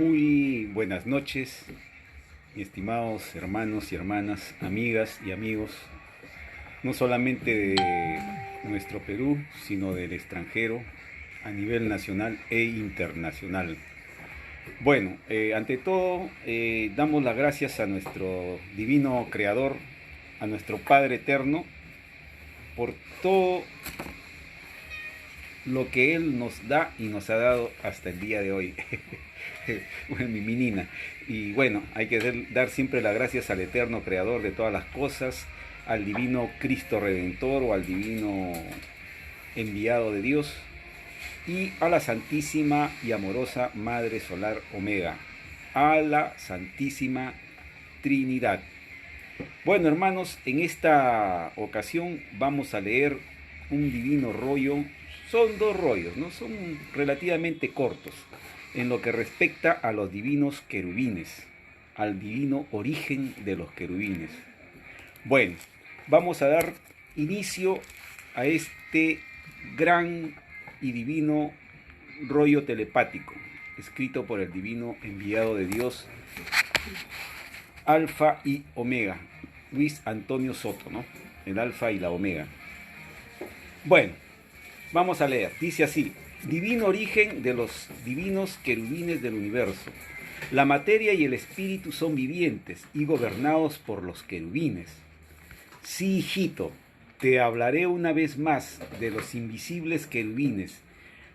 Muy buenas noches, mis estimados hermanos y hermanas, amigas y amigos, no solamente de nuestro Perú, sino del extranjero, a nivel nacional e internacional. Bueno, ante todo, damos las gracias a nuestro divino Creador, a nuestro Padre Eterno, por todo lo que Él nos da y nos ha dado hasta el día de hoy. Bueno, mi menina. Y bueno, hay que dar siempre las gracias al eterno creador de todas las cosas, al divino Cristo Redentor o al divino enviado de Dios y a la Santísima y amorosa Madre Solar Omega, a la Santísima Trinidad. Bueno, hermanos, en esta ocasión vamos a leer un divino rollo. Son dos rollos, ¿no? Son relativamente cortos en lo que respecta a los divinos querubines, al divino origen de los querubines. Bueno, vamos a dar inicio a este gran y divino rollo telepático, escrito por el divino enviado de Dios, Alfa y Omega, Luis Antonio Soto, ¿no? El Alfa y la Omega. Bueno, vamos a leer. Dice así: divino origen de los divinos querubines del universo. La materia y el espíritu son vivientes y gobernados por los querubines. Sí, hijito, te hablaré una vez más de los invisibles querubines.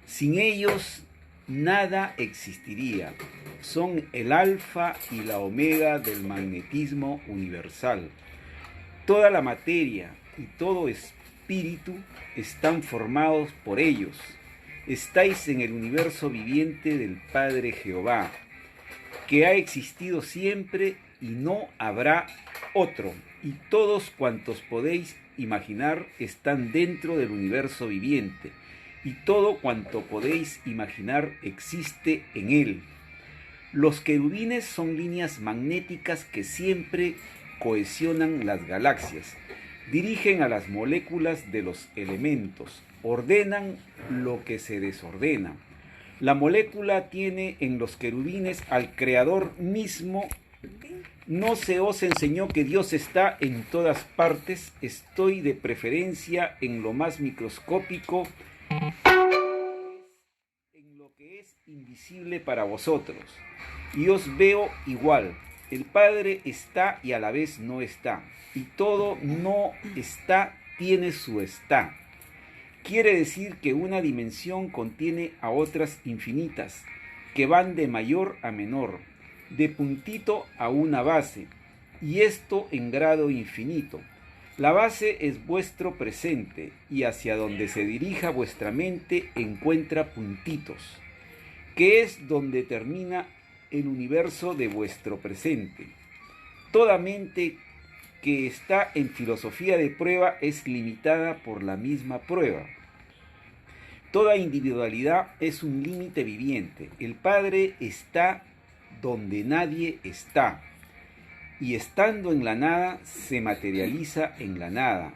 Sin ellos nada existiría. Son el alfa y la omega del magnetismo universal. Toda la materia y todo espíritu están formados por ellos. Estáis en el universo viviente del Padre Jehová, que ha existido siempre y no habrá otro, y todos cuantos podéis imaginar están dentro del universo viviente, y todo cuanto podéis imaginar existe en él. Los querubines son líneas magnéticas que siempre cohesionan las galaxias, dirigen a las moléculas de los elementos, ordenan lo que se desordena. La molécula tiene en los querubines al Creador mismo. No se os enseñó que Dios está en todas partes. Estoy de preferencia en lo más microscópico, en lo que es invisible para vosotros. Y os veo igual. El Padre está y a la vez no está. Y todo no está tiene su está. Quiere decir que una dimensión contiene a otras infinitas, que van de mayor a menor, de puntito a una base, y esto en grado infinito. La base es vuestro presente, y hacia donde se dirija vuestra mente encuentra puntitos, que es donde termina el universo de vuestro presente. Toda mente que está en filosofía de prueba es limitada por la misma prueba. Toda individualidad es un límite viviente. El Padre está donde nadie está, y estando en la nada se materializa en la nada,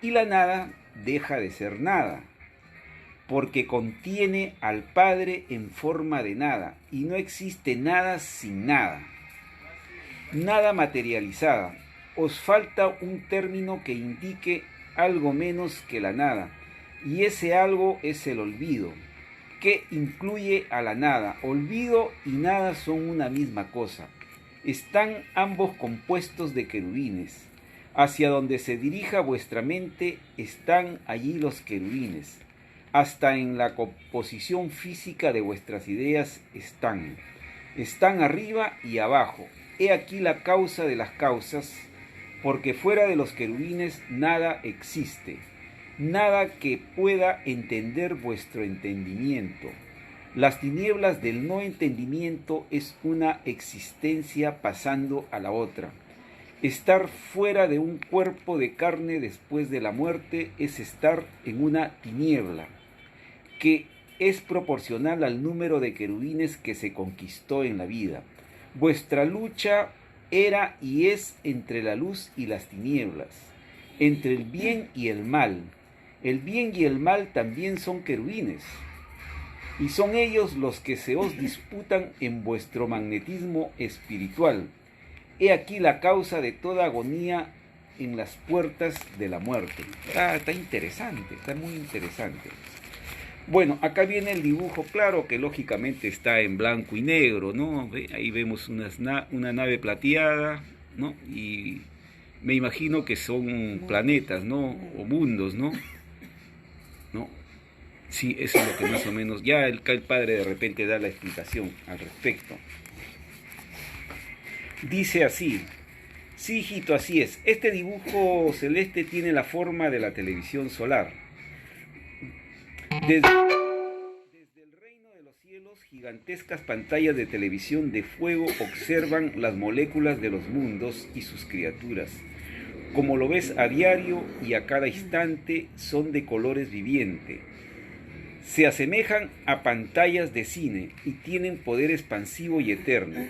y la nada deja de ser nada, porque contiene al Padre en forma de nada, y no existe nada sin nada. Nada materializada. Os falta un término que indique algo menos que la nada, y ese algo es el olvido, que incluye a la nada. Olvido y nada son una misma cosa. Están ambos compuestos de querubines. Hacia donde se dirija vuestra mente están allí los querubines. Hasta en la composición física de vuestras ideas están. Están arriba y abajo. He aquí la causa de las causas, porque fuera de los querubines nada existe, nada que pueda entender vuestro entendimiento. Las tinieblas del no entendimiento es una existencia pasando a la otra. Estar fuera de un cuerpo de carne después de la muerte es estar en una tiniebla, que es proporcional al número de querubines que se conquistó en la vida. Vuestra lucha era y es entre la luz y las tinieblas, entre el bien y el mal. El bien y el mal también son querubines. y son ellos los que se os disputan en vuestro magnetismo espiritual. He aquí la causa de toda agonía en las puertas de la muerte. Está interesante, está muy interesante. Bueno, acá viene el dibujo, claro que lógicamente está en blanco y negro, ¿no? Ahí vemos una nave plateada, ¿no? Y me imagino que son planetas, ¿no? O mundos, ¿no? ¿No? Sí, eso es lo que más o menos, ya el padre de repente da la explicación al respecto. Dice así: sí, hijito, así es. Este dibujo celeste tiene la forma de la televisión solar. Desde el reino de los cielos, gigantescas pantallas de televisión de fuego observan las moléculas de los mundos y sus criaturas. Como lo ves a diario y a cada instante, son de colores vivientes. Se asemejan a pantallas de cine y tienen poder expansivo y eterno.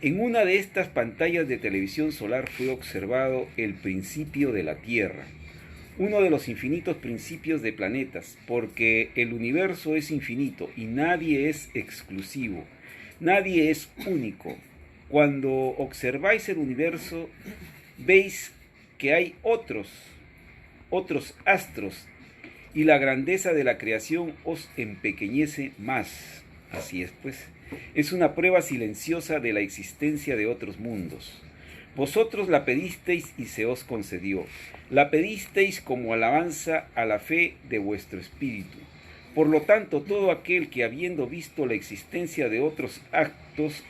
En una de estas pantallas de televisión solar fue observado el principio de la Tierra, uno de los infinitos principios de planetas, porque el universo es infinito y nadie es exclusivo, nadie es único. Cuando observáis el universo, veis que hay otros astros, y la grandeza de la creación os empequeñece más. Así es, pues. Es una prueba silenciosa de la existencia de otros mundos. Vosotros la pedisteis y se os concedió. La pedisteis como alabanza a la fe de vuestro espíritu. Por lo tanto, todo aquel que habiendo visto la existencia de otros astros,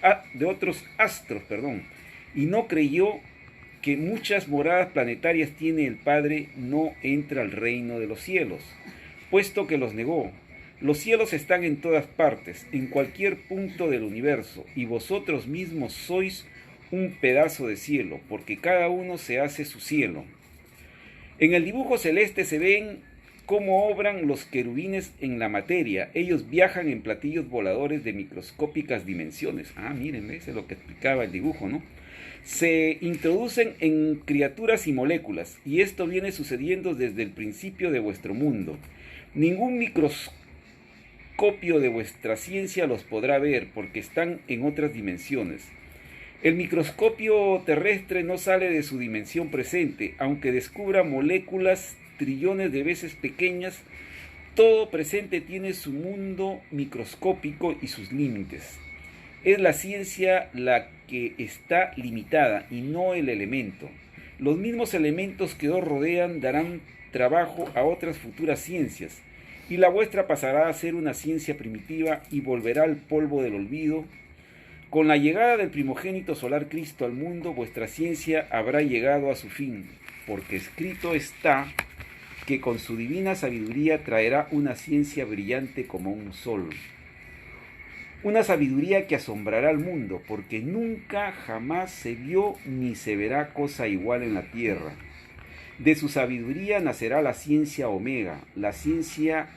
y no creyó que muchas moradas planetarias tiene el Padre, no entra al reino de los cielos, puesto que los negó. Los cielos están en todas partes, en cualquier punto del universo, y vosotros mismos sois un pedazo de cielo, porque cada uno se hace su cielo. En el dibujo celeste se ven cómo obran los querubines en la materia. Ellos viajan en platillos voladores de microscópicas dimensiones. Miren, ese es lo que explicaba el dibujo, ¿no? Se introducen en criaturas y moléculas, y esto viene sucediendo desde el principio de vuestro mundo. Ningún microscopio de vuestra ciencia los podrá ver, porque están en otras dimensiones. El microscopio terrestre no sale de su dimensión presente, aunque descubra moléculas trillones de veces pequeñas. Todo presente tiene su mundo microscópico y sus límites. Es la ciencia la que está limitada y no el elemento. Los mismos elementos que os rodean darán trabajo a otras futuras ciencias, y la vuestra pasará a ser una ciencia primitiva y volverá al polvo del olvido. Con la llegada del primogénito solar Cristo al mundo, vuestra ciencia habrá llegado a su fin, porque escrito está que con su divina sabiduría traerá una ciencia brillante como un sol. Una sabiduría que asombrará al mundo, porque nunca jamás se vio ni se verá cosa igual en la tierra. De su sabiduría nacerá la ciencia omega, la ciencia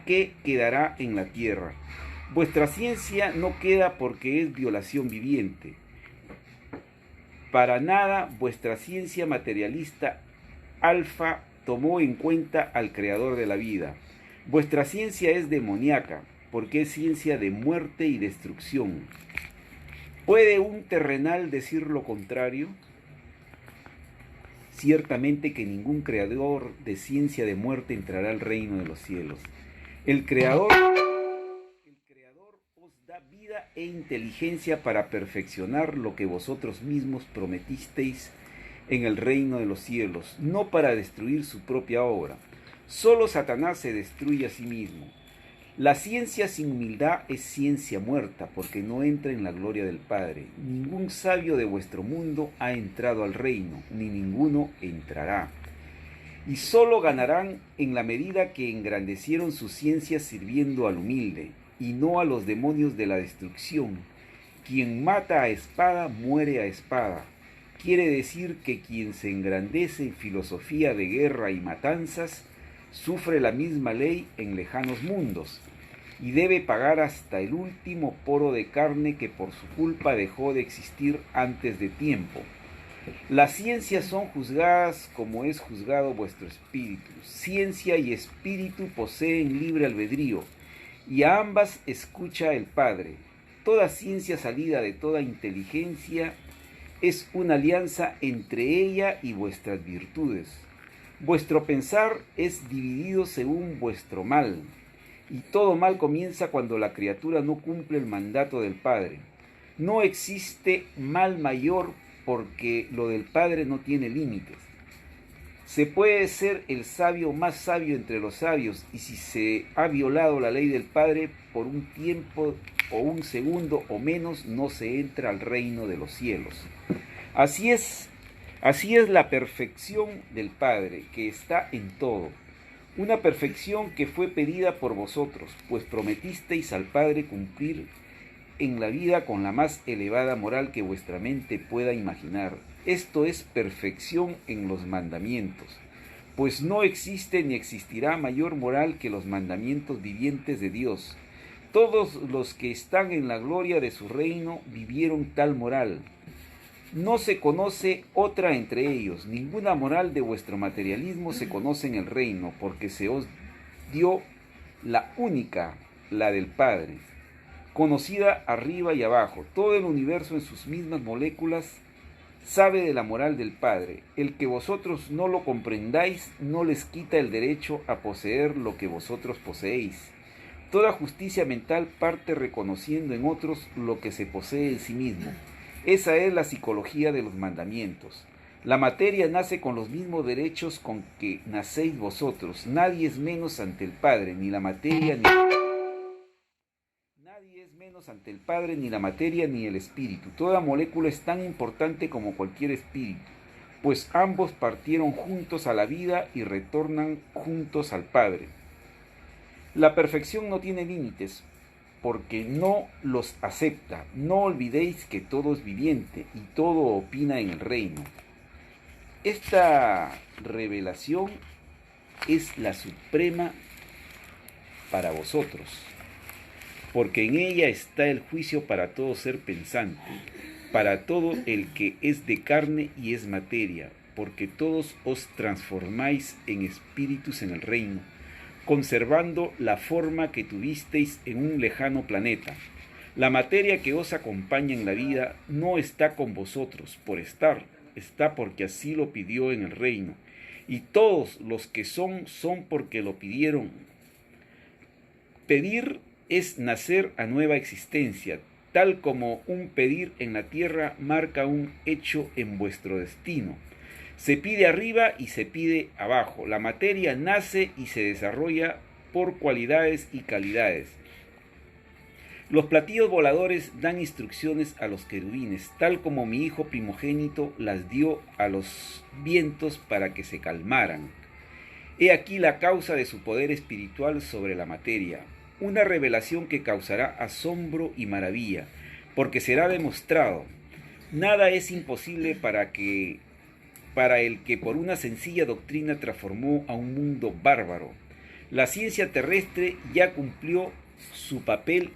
que quedará en la tierra. Vuestra ciencia no queda porque es violación viviente. Para nada vuestra ciencia materialista alfa tomó en cuenta al creador de la vida. Vuestra ciencia es demoníaca, porque es ciencia de muerte y destrucción. ¿Puede un terrenal decir lo contrario? Ciertamente que ningún creador de ciencia de muerte entrará al reino de los cielos. El Creador os da vida e inteligencia para perfeccionar lo que vosotros mismos prometisteis en el reino de los cielos, no para destruir su propia obra. Solo Satanás se destruye a sí mismo. La ciencia sin humildad es ciencia muerta, porque no entra en la gloria del Padre. Ningún sabio de vuestro mundo ha entrado al reino, ni ninguno entrará. Y solo ganarán en la medida que engrandecieron su ciencia sirviendo al humilde, y no a los demonios de la destrucción. Quien mata a espada, muere a espada. Quiere decir que quien se engrandece en filosofía de guerra y matanzas, sufre la misma ley en lejanos mundos, y debe pagar hasta el último poro de carne que por su culpa dejó de existir antes de tiempo. Las ciencias son juzgadas como es juzgado vuestro espíritu. Ciencia y espíritu poseen libre albedrío, y a ambas escucha el Padre. Toda ciencia salida de toda inteligencia es una alianza entre ella y vuestras virtudes. Vuestro pensar es dividido según vuestro mal, y todo mal comienza cuando la criatura no cumple el mandato del Padre. No existe mal mayor porque lo del Padre no tiene límites. Se puede ser el sabio más sabio entre los sabios, y si se ha violado la ley del Padre por un tiempo o un segundo o menos, no se entra al reino de los cielos. Así es la perfección del Padre, que está en todo. Una perfección que fue pedida por vosotros, pues prometisteis al Padre cumplir en la vida con la más elevada moral que vuestra mente pueda imaginar. Esto es perfección en los mandamientos, pues no existe ni existirá mayor moral que los mandamientos vivientes de Dios. Todos los que están en la gloria de su reino vivieron tal moral. No se conoce otra entre ellos, ninguna moral de vuestro materialismo se conoce en el reino, porque se os dio la única, la del Padre, conocida arriba y abajo. Todo el universo en sus mismas moléculas sabe de la moral del Padre. El que vosotros no lo comprendáis no les quita el derecho a poseer lo que vosotros poseéis. Toda justicia mental parte reconociendo en otros lo que se posee en sí mismo. Esa es la psicología de los mandamientos. La materia nace con los mismos derechos con que nacéis vosotros. Nadie es menos ante el Padre, ni la materia, Nadie es menos ante el Padre, ni la materia, ni el espíritu. Toda molécula es tan importante como cualquier espíritu, pues ambos partieron juntos a la vida y retornan juntos al Padre. La perfección no tiene límites, porque no los acepta. No olvidéis que todo es viviente y todo opina en el reino. Esta revelación es la suprema para vosotros, porque en ella está el juicio para todo ser pensante, para todo el que es de carne y es materia, porque todos os transformáis en espíritus en el reino, conservando la forma que tuvisteis en un lejano planeta. La materia que os acompaña en la vida no está con vosotros por estar, está porque así lo pidió en el reino, y todos los que son porque lo pidieron. Pedir es nacer a nueva existencia, tal como un pedir en la tierra marca un hecho en vuestro destino. Se pide arriba y se pide abajo. La materia nace y se desarrolla por cualidades y calidades. Los platillos voladores dan instrucciones a los querubines, tal como mi hijo primogénito las dio a los vientos para que se calmaran. He aquí la causa de su poder espiritual sobre la materia, una revelación que causará asombro y maravilla, porque será demostrado. Nada es imposible para el que por una sencilla doctrina transformó a un mundo bárbaro. La ciencia terrestre ya cumplió su papel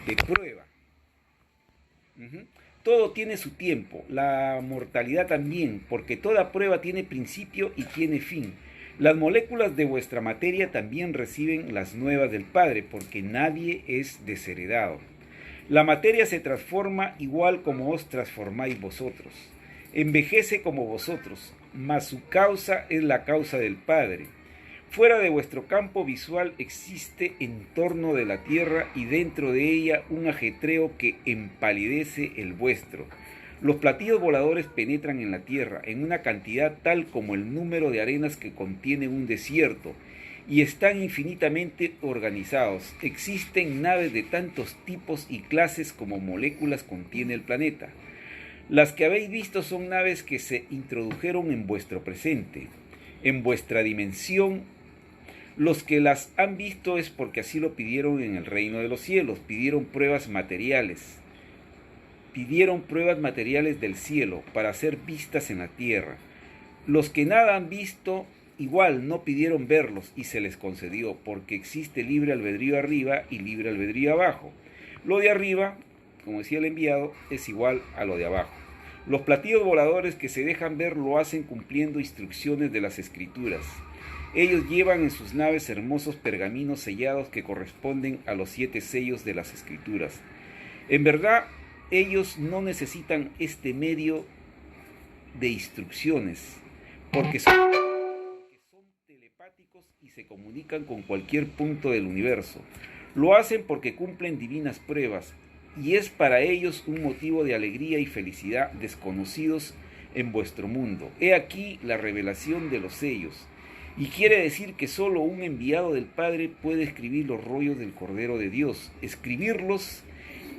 de prueba. Todo tiene su tiempo, la mortalidad también, porque toda prueba tiene principio y tiene fin. Las moléculas de vuestra materia también reciben las nuevas del Padre, porque nadie es desheredado. La materia se transforma igual como os transformáis vosotros. Envejece como vosotros, mas su causa es la causa del Padre. Fuera de vuestro campo visual existe en torno de la tierra y dentro de ella un ajetreo que empalidece el vuestro. Los platillos voladores penetran en la tierra en una cantidad tal como el número de arenas que contiene un desierto, y están infinitamente organizados. Existen naves de tantos tipos y clases como moléculas contiene el planeta. Las que habéis visto son naves que se introdujeron en vuestro presente, en vuestra dimensión. Los que las han visto es porque así lo pidieron en el reino de los cielos, pidieron pruebas materiales del cielo para ser vistas en la tierra. Los que nada han visto igual no pidieron verlos y se les concedió, porque existe libre albedrío arriba y libre albedrío abajo. Lo de arriba, como decía el enviado, es igual a lo de abajo. Los platillos voladores que se dejan ver lo hacen cumpliendo instrucciones de las Escrituras. Ellos llevan en sus naves hermosos pergaminos sellados que corresponden a los 7 sellos de las Escrituras. En verdad, ellos no necesitan este medio de instrucciones, porque son telepáticos y se comunican con cualquier punto del universo. Lo hacen porque cumplen divinas pruebas, y es para ellos un motivo de alegría y felicidad desconocidos en vuestro mundo. He aquí la revelación de los sellos, y quiere decir que solo un enviado del Padre puede escribir los rollos del Cordero de Dios. Escribirlos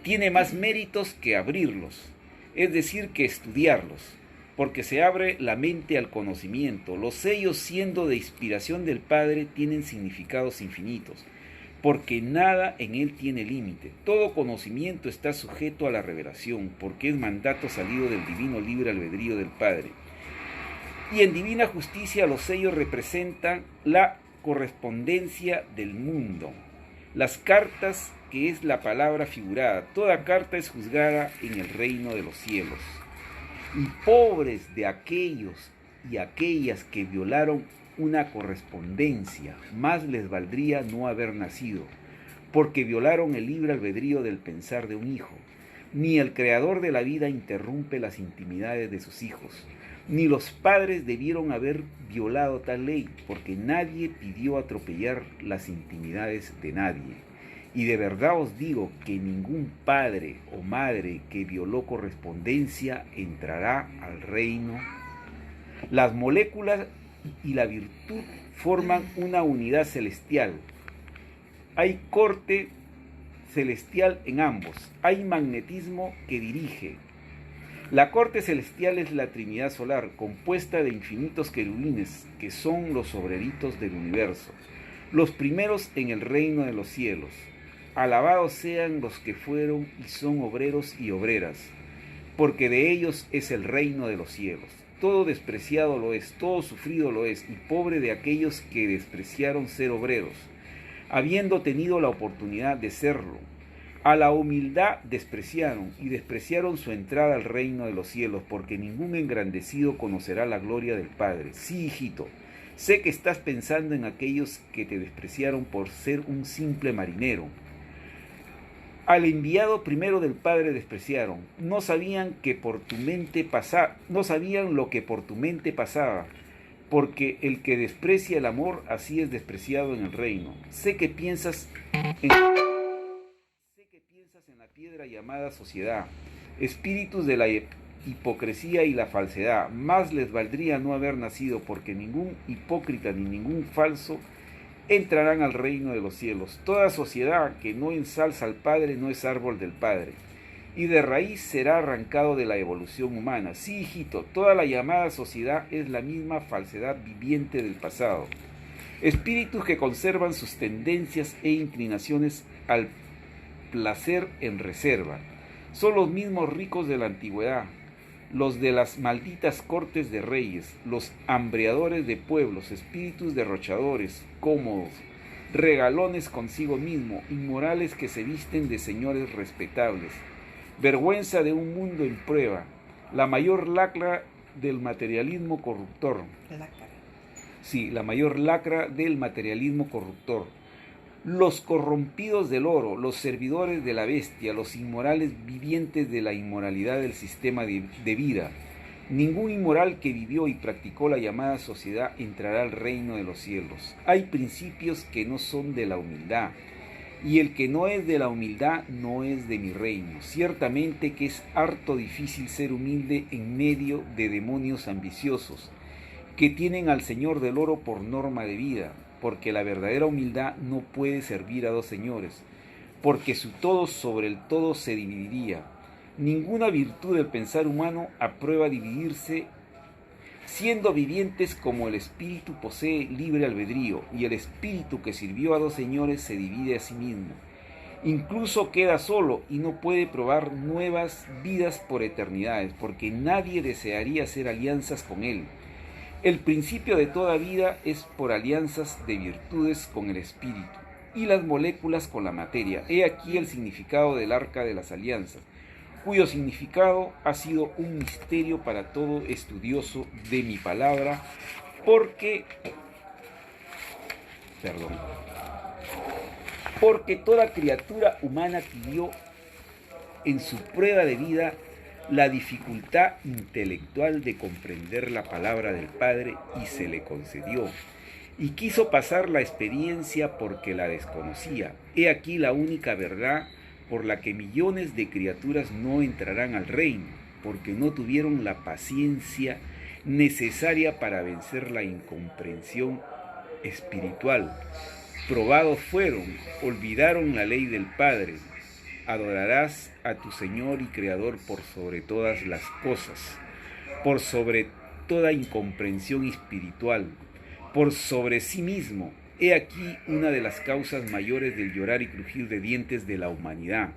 tiene más méritos que abrirlos, es decir, que estudiarlos, porque se abre la mente al conocimiento. Los sellos, siendo de inspiración del Padre, tienen significados infinitos, porque nada en él tiene límite. Todo conocimiento está sujeto a la revelación, porque es mandato salido del divino libre albedrío del Padre. Y en divina justicia los sellos representan la correspondencia del mundo. Las cartas, que es la palabra figurada, toda carta es juzgada en el reino de los cielos. Y pobres de aquellos y aquellas que violaron una correspondencia, más les valdría no haber nacido, porque violaron el libre albedrío del pensar de un hijo. Ni el creador de la vida interrumpe las intimidades de sus hijos, ni los padres debieron haber violado tal ley, porque nadie pidió atropellar las intimidades de nadie. Y de verdad os digo que ningún padre o madre que violó correspondencia entrará al reino. Las moléculas y la virtud forman una unidad celestial. Hay corte celestial en ambos. Hay magnetismo que dirige. La corte celestial es la Trinidad solar, compuesta de infinitos querubines, que son los obreritos del universo, los primeros en el reino de los cielos. Alabados sean los que fueron y son obreros y obreras, porque de ellos es el reino de los cielos. Todo despreciado lo es, todo sufrido lo es, y pobre de aquellos que despreciaron ser obreros, habiendo tenido la oportunidad de serlo. A la humildad despreciaron, y despreciaron su entrada al reino de los cielos, porque ningún engrandecido conocerá la gloria del Padre. Sí, hijito, sé que estás pensando en aquellos que te despreciaron por ser un simple marinero. Al enviado primero del Padre despreciaron, no sabían lo que por tu mente pasaba, porque el que desprecia el amor, así es despreciado en el reino. Sé que piensas en la piedra llamada sociedad, espíritus de la hipocresía y la falsedad. Más les valdría no haber nacido, porque ningún hipócrita ni ningún falso entrarán al reino de los cielos. Toda sociedad que no ensalza al Padre no es árbol del Padre, y de raíz será arrancado de la evolución humana. Sí, hijito, toda la llamada sociedad es la misma falsedad viviente del pasado. Espíritus que conservan sus tendencias e inclinaciones al placer en reserva. Son los mismos ricos de la antigüedad, los de las malditas cortes de reyes, los hambreadores de pueblos, espíritus derrochadores, cómodos, regalones consigo mismo, inmorales que se visten de señores respetables, vergüenza de un mundo en prueba, la mayor lacra del materialismo corruptor. La mayor lacra del materialismo corruptor. Los corrompidos del oro, los servidores de la bestia, los inmorales vivientes de la inmoralidad del sistema de vida. Ningún inmoral que vivió y practicó la llamada sociedad entrará al reino de los cielos. Hay principios que no son de la humildad, y el que no es de la humildad no es de mi reino. Ciertamente que es harto difícil ser humilde en medio de demonios ambiciosos, que tienen al Señor del oro por norma de vida, porque la verdadera humildad no puede servir a dos señores, porque su todo sobre el todo se dividiría. Ninguna virtud del pensar humano aprueba dividirse, siendo vivientes como el espíritu posee libre albedrío, y el espíritu que sirvió a dos señores se divide a sí mismo. Incluso queda solo y no puede probar nuevas vidas por eternidades, porque nadie desearía hacer alianzas con él. El principio de toda vida es por alianzas de virtudes con el espíritu y las moléculas con la materia. He aquí el significado del arca de las alianzas, cuyo significado ha sido un misterio para todo estudioso de mi palabra, porque perdón. Porque toda criatura humana pidió en su prueba de vida la dificultad intelectual de comprender la palabra del Padre y se le concedió. Y quiso pasar la experiencia porque la desconocía. He aquí la única verdad por la que millones de criaturas no entrarán al reino, porque no tuvieron la paciencia necesaria para vencer la incomprensión espiritual. Probados fueron, olvidaron la ley del Padre. Adorarás a tu Señor y Creador por sobre todas las cosas, por sobre toda incomprensión espiritual, por sobre sí mismo. He aquí una de las causas mayores del llorar y crujir de dientes de la humanidad,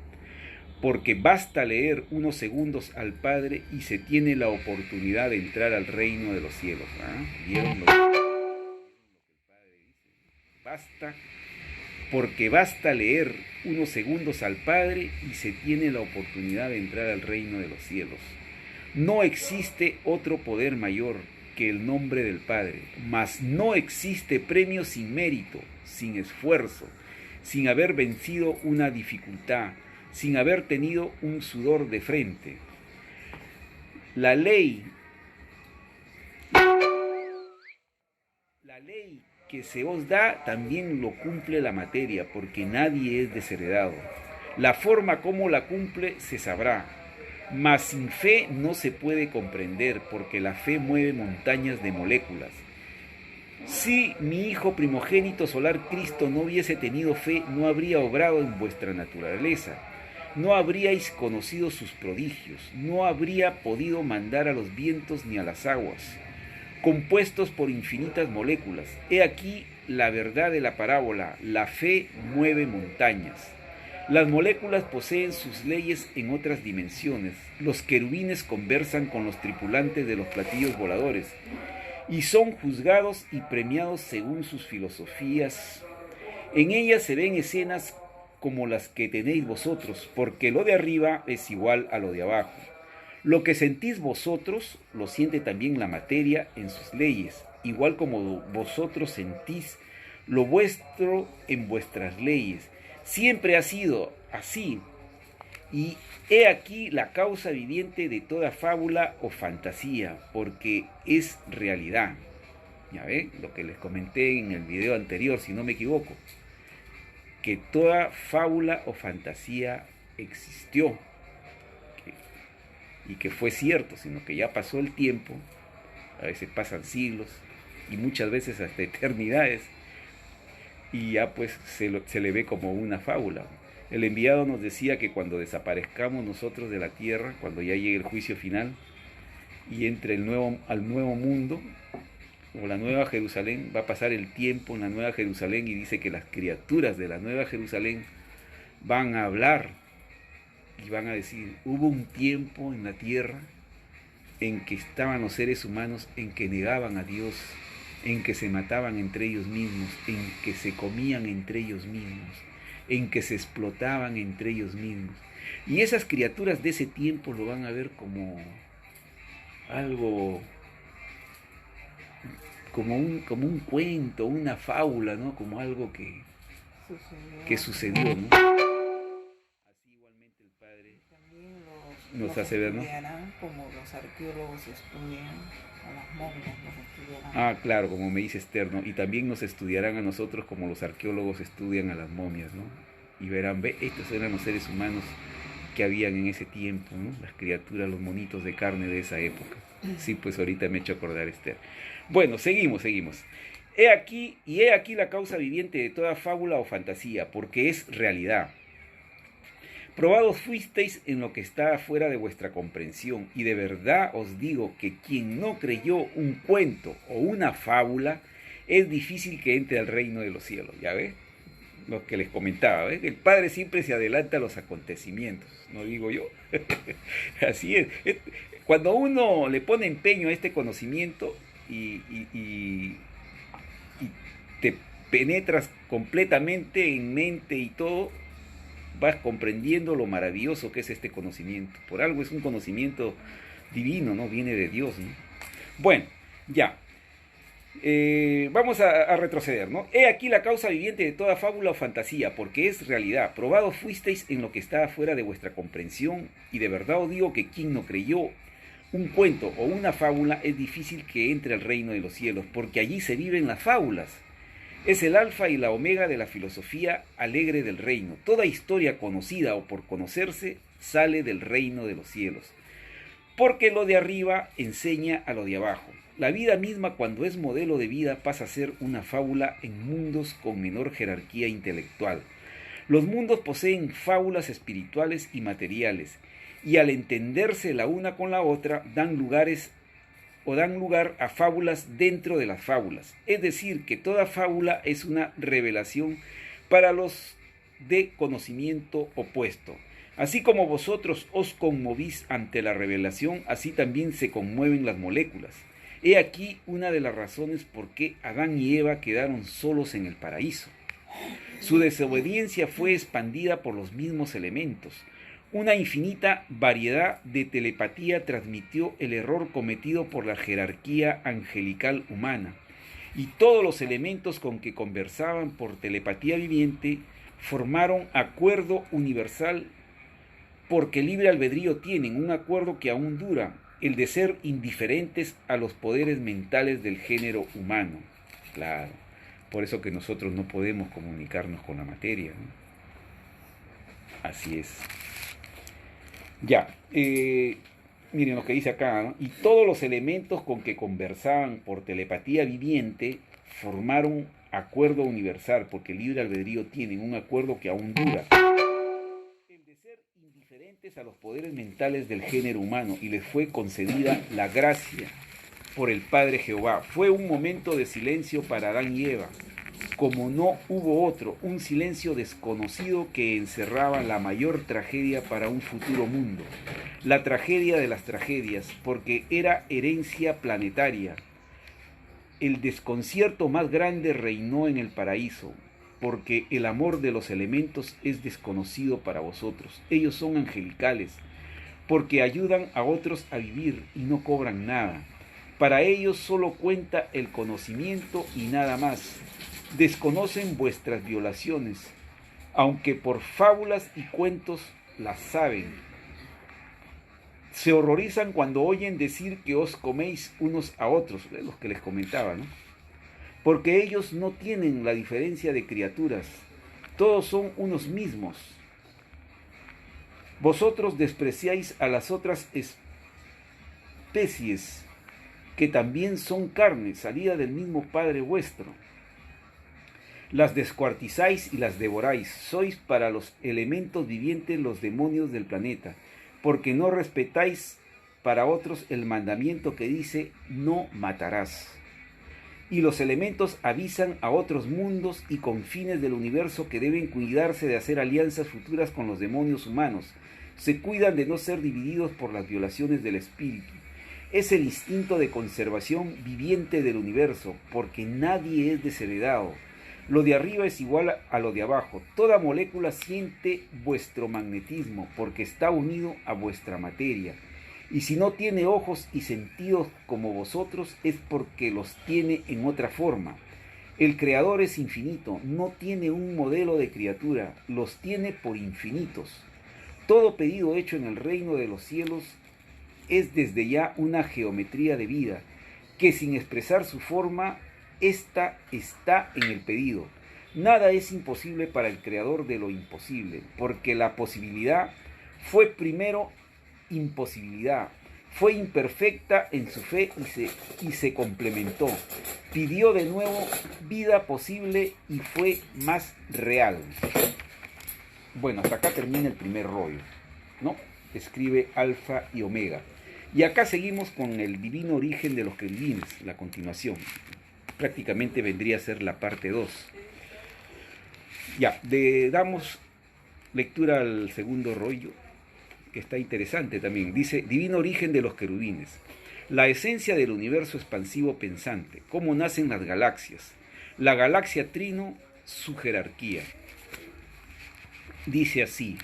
porque basta leer unos segundos al Padre y se tiene la oportunidad de entrar al reino de los cielos. ¿Vieron lo que el Padre dice? Porque basta leer unos segundos al Padre y se tiene la oportunidad de entrar al reino de los cielos. No existe otro poder mayor que el nombre del Padre, mas no existe premio sin mérito, sin esfuerzo, sin haber vencido una dificultad, sin haber tenido un sudor de frente. La ley que se os da también lo cumple la materia, porque nadie es desheredado. La forma como la cumple se sabrá, mas sin fe no se puede comprender, porque la fe mueve montañas de moléculas. Si mi Hijo primogénito solar Cristo no hubiese tenido fe, no habría obrado en vuestra naturaleza, no habríais conocido sus prodigios, no habría podido mandar a los vientos ni a las aguas, compuestos por infinitas moléculas. He aquí la verdad de la parábola: la fe mueve montañas. Las moléculas poseen sus leyes en otras dimensiones. Los querubines conversan con los tripulantes de los platillos voladores y son juzgados y premiados según sus filosofías. En ellas se ven escenas como las que tenéis vosotros, porque lo de arriba es igual a lo de abajo. Lo que sentís vosotros, lo siente también la materia en sus leyes, igual como vosotros sentís lo vuestro en vuestras leyes. Siempre ha sido así, y he aquí la causa viviente de toda fábula o fantasía, porque es realidad. Ya ven, lo que les comenté en el video anterior, si no me equivoco, que toda fábula o fantasía existió, y que fue cierto, sino que ya pasó el tiempo, a veces pasan siglos y muchas veces hasta eternidades, y ya pues se le ve como una fábula. El enviado nos decía que cuando desaparezcamos nosotros de la tierra, cuando ya llegue el juicio final y entre al nuevo mundo o la nueva Jerusalén, va a pasar el tiempo en la nueva Jerusalén, y dice que las criaturas de la nueva Jerusalén van a hablar y van a decir: hubo un tiempo en la tierra en que estaban los seres humanos, en que negaban a Dios, en que se mataban entre ellos mismos, en que se comían entre ellos mismos, en que se explotaban entre ellos mismos. Y esas criaturas de ese tiempo lo van a ver como algo, como un cuento, una fábula, ¿no? Como algo que sucedió, ¿no? Así igualmente el Padre nos hace ver, ¿no? Como los arqueólogos estudian a las momias, los estudiarán. Claro, como me dice Esther, ¿no? Y también nos estudiarán a nosotros como los arqueólogos estudian a las momias, ¿no? Y verán, estos eran los seres humanos que habían en ese tiempo, ¿no? Las criaturas, los monitos de carne de esa época. Sí, pues ahorita me he hecho acordar, Esther. Bueno, seguimos. He aquí la causa viviente de toda fábula o fantasía, porque es realidad. Probados fuisteis en lo que está afuera de vuestra comprensión, y de verdad os digo que quien no creyó un cuento o una fábula, es difícil que entre al reino de los cielos. ¿Ya ves? Lo que les comentaba, ¿ves? El Padre siempre se adelanta a los acontecimientos, no digo yo. Así es. Cuando uno le pone empeño a este conocimiento y te penetras completamente en mente y todo, vas comprendiendo lo maravilloso que es este conocimiento. Por algo es un conocimiento divino, ¿no? Viene de Dios, ¿no? Bueno, ya. Vamos a retroceder, ¿no? He aquí la causa viviente de toda fábula o fantasía, porque es realidad. Probado fuisteis en lo que está fuera de vuestra comprensión, y de verdad os digo que quien no creyó un cuento o una fábula es difícil que entre al reino de los cielos, porque allí se viven las fábulas. Es el alfa y la omega de la filosofía alegre del reino. Toda historia conocida o por conocerse sale del reino de los cielos, porque lo de arriba enseña a lo de abajo. La vida misma, cuando es modelo de vida, pasa a ser una fábula en mundos con menor jerarquía intelectual. Los mundos poseen fábulas espirituales y materiales, y al entenderse la una con la otra, dan lugar a fábulas dentro de las fábulas. Es decir, que toda fábula es una revelación para los de conocimiento opuesto. Así como vosotros os conmovís ante la revelación, así también se conmueven las moléculas. He aquí una de las razones por qué Adán y Eva quedaron solos en el paraíso. Su desobediencia fue expandida por los mismos elementos. Una infinita variedad de telepatía transmitió el error cometido por la jerarquía angelical humana, y todos los elementos con que conversaban por telepatía viviente formaron acuerdo universal, porque libre albedrío tienen, un acuerdo que aún dura, el de ser indiferentes a los poderes mentales del género humano. Claro, por eso que nosotros no podemos comunicarnos con la materia, ¿no? Así es. Ya, miren lo que dice acá, ¿no? Y todos los elementos con que conversaban por telepatía viviente formaron acuerdo universal, porque libre albedrío tienen, un acuerdo que aún dura, el de ser indiferentes a los poderes mentales del género humano, y les fue concedida la gracia por el Padre Jehová. Fue un momento de silencio para Adán y Eva, como no hubo otro, un silencio desconocido que encerraba la mayor tragedia para un futuro mundo, la tragedia de las tragedias, porque era herencia planetaria. El desconcierto más grande reinó en el paraíso, porque el amor de los elementos es desconocido para vosotros. Ellos son angelicales, porque ayudan a otros a vivir y no cobran nada. Para ellos solo cuenta el conocimiento y nada más. Desconocen vuestras violaciones, aunque por fábulas y cuentos las saben. Se horrorizan cuando oyen decir que os coméis unos a otros, los que les comentaba, ¿no? Porque ellos no tienen la diferencia de criaturas, todos son unos mismos. Vosotros despreciáis a las otras especies, que también son carne, salida del mismo Padre vuestro. Las descuartizáis y las devoráis. Sois para los elementos vivientes los demonios del planeta, porque no respetáis para otros el mandamiento que dice: no matarás. Y los elementos avisan a otros mundos y confines del universo que deben cuidarse de hacer alianzas futuras con los demonios humanos. Se cuidan de no ser divididos por las violaciones del espíritu. Es el instinto de conservación viviente del universo, porque nadie es desheredado. Lo de arriba es igual a lo de abajo. Toda molécula siente vuestro magnetismo, porque está unido a vuestra materia. Y si no tiene ojos y sentidos como vosotros, es porque los tiene en otra forma. El Creador es infinito, no tiene un modelo de criatura, los tiene por infinitos. Todo pedido hecho en el reino de los cielos es desde ya una geometría de vida, que sin expresar su forma, esta está en el pedido. Nada es imposible para el creador de lo imposible, porque la posibilidad fue primero imposibilidad, fue imperfecta en su fe y se complementó. Pidió de nuevo vida posible y fue más real. Bueno, hasta acá termina el primer rollo, ¿no? Escribe Alfa y Omega. Y acá seguimos con el divino origen de los querubines, la continuación. Prácticamente vendría a ser la parte 2. Ya, damos lectura al segundo rollo, que está interesante también. Dice: divino origen de los querubines. La esencia del universo expansivo pensante. Cómo nacen las galaxias. La galaxia trino, su jerarquía. Dice así.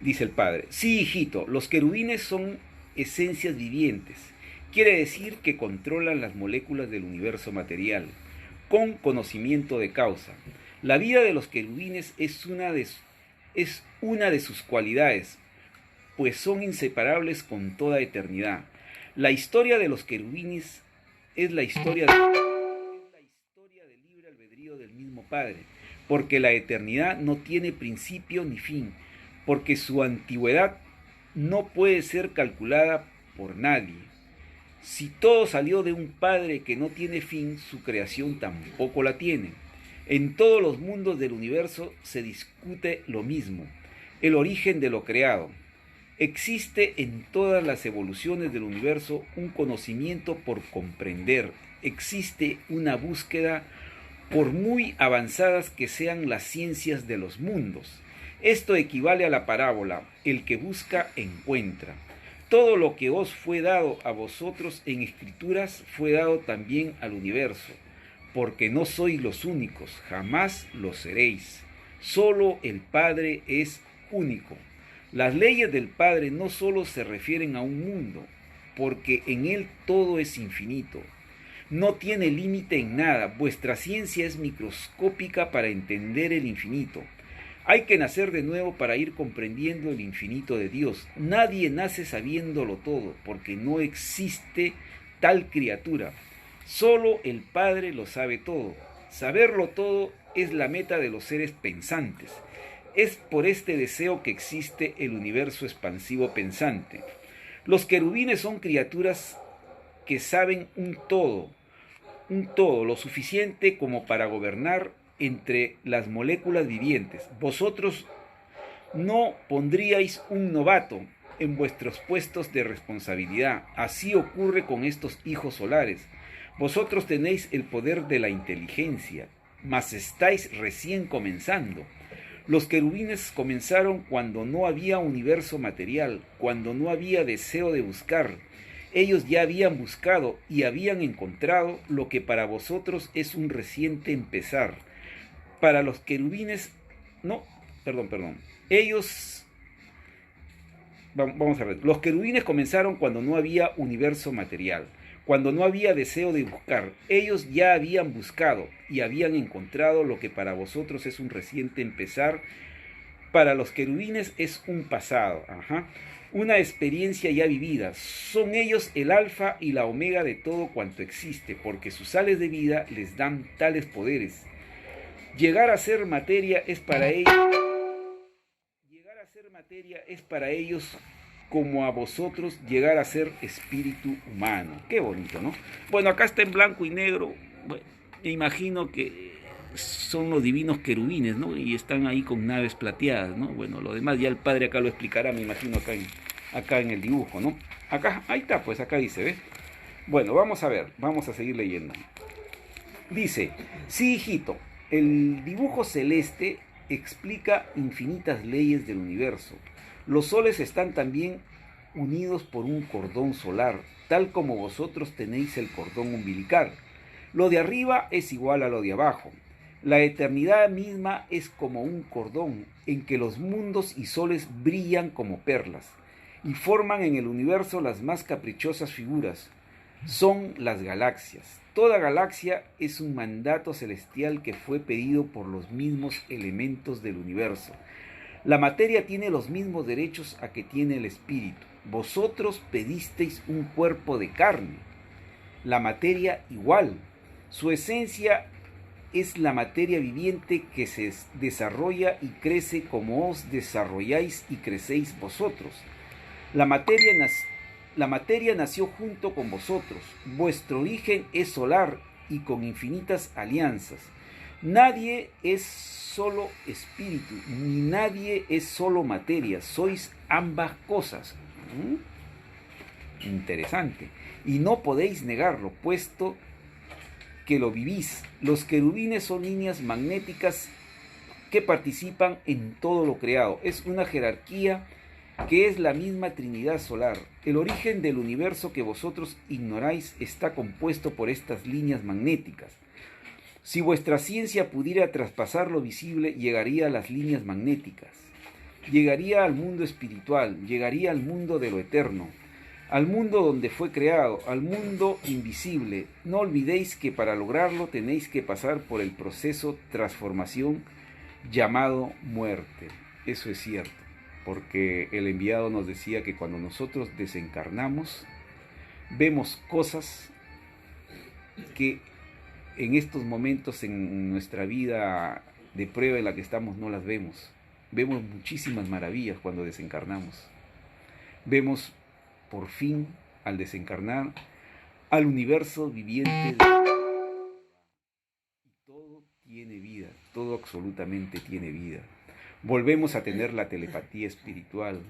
Dice el padre: sí, hijito, los querubines son esencias vivientes, Quiere decir que controlan las moléculas del universo material, con conocimiento de causa. La vida de los querubines es una de sus cualidades, pues son inseparables con toda eternidad. La historia de los querubines es la historia del libre albedrío del mismo Padre, porque la eternidad no tiene principio ni fin, porque su antigüedad no puede ser calculada por nadie. Si todo salió de un Padre que no tiene fin, su creación tampoco la tiene. En todos los mundos del universo se discute lo mismo, el origen de lo creado. Existe en todas las evoluciones del universo un conocimiento por comprender. Existe una búsqueda por muy avanzadas que sean las ciencias de los mundos. Esto equivale a la parábola, el que busca encuentra. Todo lo que os fue dado a vosotros en escrituras fue dado también al universo, porque no sois los únicos, jamás lo seréis. Solo el Padre es único. Las leyes del Padre no solo se refieren a un mundo, porque en él todo es infinito. No tiene límite en nada. Vuestra ciencia es microscópica para entender el infinito. Hay que nacer de nuevo para ir comprendiendo el infinito de Dios. Nadie nace sabiéndolo todo, porque no existe tal criatura. Solo el Padre lo sabe todo. Saberlo todo es la meta de los seres pensantes. Es por este deseo que existe el universo expansivo pensante. Los querubines son criaturas que saben un todo, lo suficiente como para gobernar entre las moléculas vivientes. Vosotros no pondríais un novato en vuestros puestos de responsabilidad. Así ocurre con estos hijos solares. Vosotros tenéis el poder de la inteligencia, mas estáis recién comenzando. Los querubines comenzaron cuando no había universo material, cuando no había deseo de buscar. Ellos ya habían buscado y habían encontrado lo que para vosotros es un reciente empezar. Para los querubines, vamos a ver. Los querubines comenzaron cuando no había universo material, cuando no había deseo de buscar. Ellos ya habían buscado y habían encontrado lo que para vosotros es un reciente empezar. Para los querubines es un pasado, una experiencia ya vivida. Son ellos el alfa y la omega de todo cuanto existe, porque sus sales de vida les dan tales poderes. Llegar a ser materia es para ellos como a vosotros llegar a ser espíritu humano. Qué bonito, ¿no? Bueno, acá está en blanco y negro. Bueno, me imagino que son los divinos querubines, ¿no? Y están ahí con naves plateadas, ¿no? Bueno, lo demás ya el padre acá lo explicará, me imagino, acá en el dibujo, ¿no? Acá, ahí está, pues acá dice, ¿ves? Bueno, vamos a ver, vamos a seguir leyendo. Dice, sí, hijito, el dibujo celeste explica infinitas leyes del universo. Los soles están también unidos por un cordón solar, tal como vosotros tenéis el cordón umbilical. Lo de arriba es igual a lo de abajo. La eternidad misma es como un cordón en que los mundos y soles brillan como perlas y forman en el universo las más caprichosas figuras. Son las galaxias. Toda galaxia es un mandato celestial que fue pedido por los mismos elementos del universo. La materia tiene los mismos derechos a que tiene el espíritu. Vosotros pedisteis un cuerpo de carne. La materia igual. Su esencia es la materia viviente que se desarrolla y crece como os desarrolláis y crecéis vosotros. La materia nació junto con vosotros. Vuestro origen es solar y con infinitas alianzas. Nadie es solo espíritu, ni nadie es solo materia. Sois ambas cosas. Interesante. Y no podéis negarlo, puesto que lo vivís. Los querubines son líneas magnéticas que participan en todo lo creado. Es una jerarquía que es la misma Trinidad solar. El origen del universo que vosotros ignoráis está compuesto por estas líneas magnéticas. Si vuestra ciencia pudiera traspasar lo visible, llegaría a las líneas magnéticas. Llegaría al mundo espiritual, llegaría al mundo de lo eterno. al mundo donde fue creado, al mundo invisible. No olvidéis que para lograrlo tenéis que pasar por el proceso transformación llamado muerte. Eso es cierto, porque el enviado nos decía que cuando nosotros desencarnamos, vemos cosas que en estos momentos en nuestra vida de prueba en la que estamos no las vemos. Vemos muchísimas maravillas cuando desencarnamos. Vemos por fin al desencarnar al universo viviente y todo tiene vida, todo absolutamente tiene vida. Volvemos a tener la telepatía espiritual,